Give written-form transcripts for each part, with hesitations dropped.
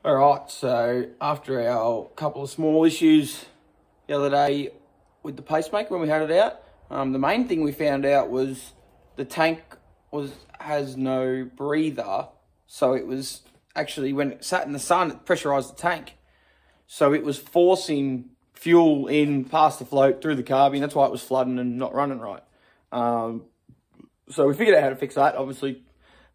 All right, so after our couple of small issues the other day with the pacemaker when we had it out, the main thing we found out was the tank has no breather, so it was actually, when it sat in the sun, it pressurised the tank. So it was forcing fuel in past the float through the carby, and that's why it was flooding and not running right. So we figured out how to fix that, obviously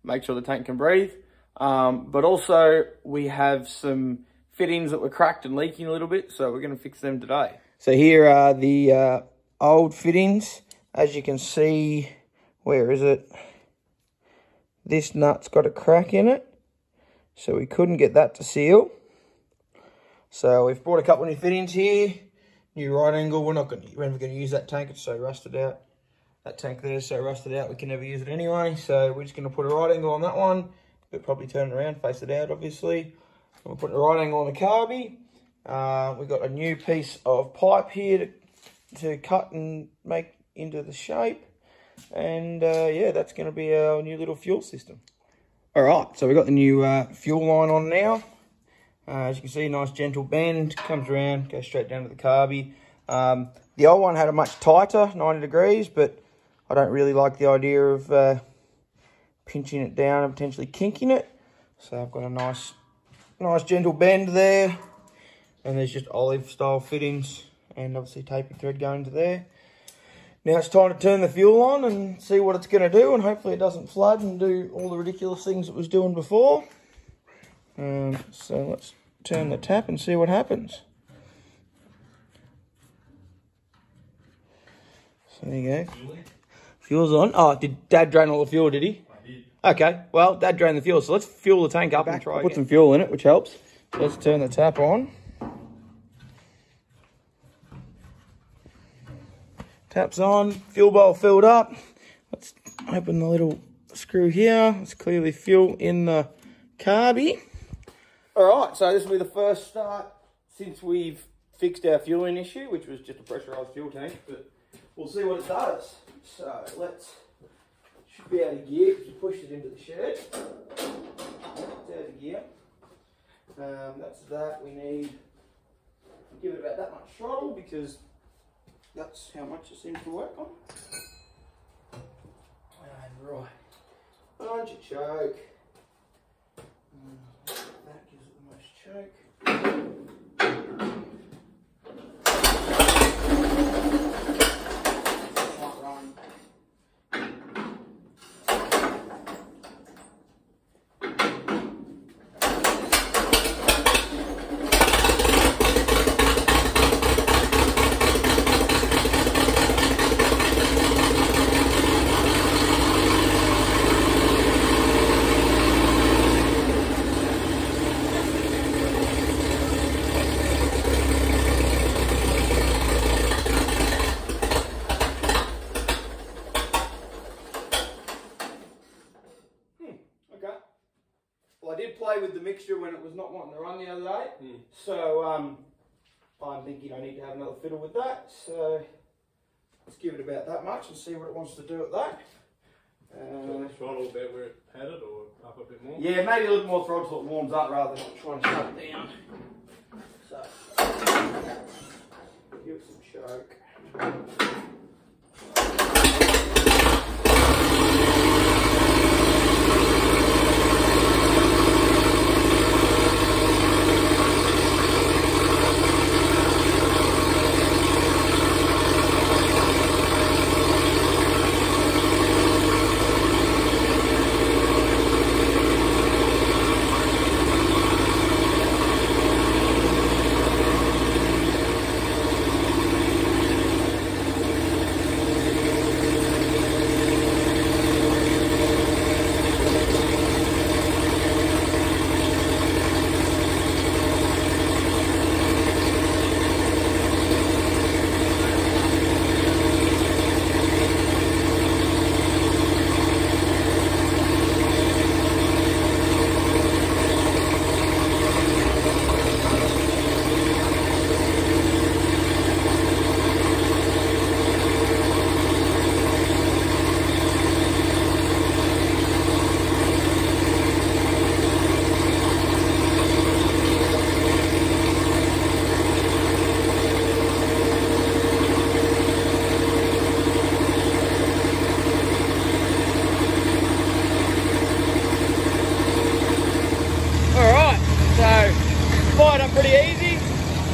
make sure the tank can breathe. But also we have some fittings that were cracked and leaking a little bit, so we're going to fix them today. So here are the old fittings. As you can see, where is it? This nut's got a crack in it, so we couldn't get that to seal. So we've brought a couple of new fittings here. New right angle. We're never going to use that tank. It's so rusted out. That tank there is so rusted out we can never use it anyway. So we're just going to put a right angle on that one. We'll probably turn it around, face it out, obviously. And we'll put the right angle on the carby. We've got a new piece of pipe here to cut and make into the shape. And yeah, that's going to be our new little fuel system. All right, so we've got the new fuel line on now. As you can see, nice gentle bend, comes around, goes straight down to the carby. The old one had a much tighter 90 degrees, but I don't really like the idea of pinching it down and potentially kinking it. So I've got a nice gentle bend there. And there's just olive style fittings and obviously taping thread going to there. Now it's time to turn the fuel on and see what it's going to do, and hopefully it doesn't flood and do all the ridiculous things it was doing before. So let's turn the tap and see what happens. So there you go. Fuel's on. Oh, did Dad drain all the fuel, did he? I did. Okay, well, Dad drained the fuel, so let's fuel the tank up and try again. Put some fuel in it, which helps. So let's turn the tap on. Tap's on, fuel bowl filled up. Let's open the little screw here. It's clearly fuel in the carby. All right, so this will be the first start since we've fixed our fueling issue, which was just a pressurised fuel tank, but we'll see what it does. So should be out of gear because we pushed it into the shed. It's out of gear. That's that. We need to give it about that much throttle because that's how much it seems to work on. And right, bunch of choke. That gives it the most choke. Might run. Well, I did play with the mixture when it was not wanting to run the other day, so I'm thinking I need to have another fiddle with that. So let's give it about that much and see what it wants to do at that. Throttle about where it had it, or up a bit more? Yeah, maybe a little more throttle so it warms up rather than trying to shut it down. So give it some choke.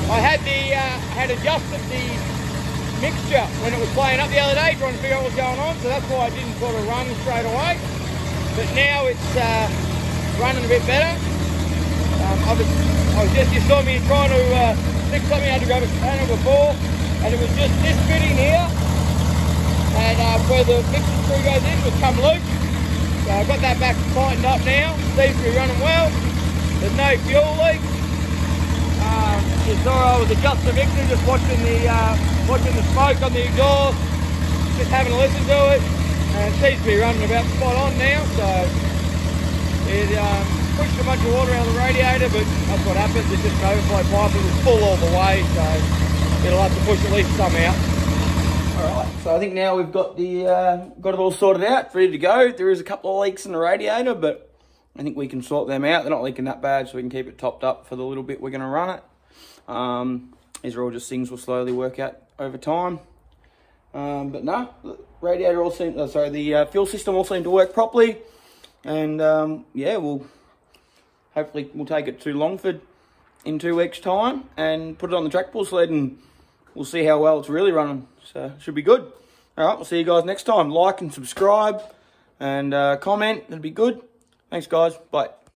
I had adjusted the mixture when it was playing up the other day, trying to figure out what was going on, so that's why I didn't sort of run straight away. But now it's running a bit better. You saw me trying to fix something. I had to grab a container before, and it was just this fitting here, and where the mixer screw goes in was come loose. So I've got that back tightened up now. Seems to be running well. There's no fuel leak. You saw I was adjusting the mixer, just watching the smoke on the exhaust, just having a listen to it, and it seems to be running about spot on now. So it pushed a bunch of water out of the radiator, but that's what happens. It's just an overflow pipe. It was full all the way, so it'll have to push at least some out. All right, so I think now we've got got it all sorted out, ready to go. There is a couple of leaks in the radiator, but I think we can sort them out. They're not leaking that bad, so we can keep it topped up for the little bit we're going to run it. These are all just things we'll slowly work out over time. But no, the radiator all seemed, the fuel system all seemed to work properly. And yeah, hopefully we'll take it to Longford in 2 weeks' time and put it on the track pull sled, and we'll see how well it's really running. So it should be good. All right, we'll see you guys next time. Like and subscribe and comment. That'd be good. Thanks, guys. Bye.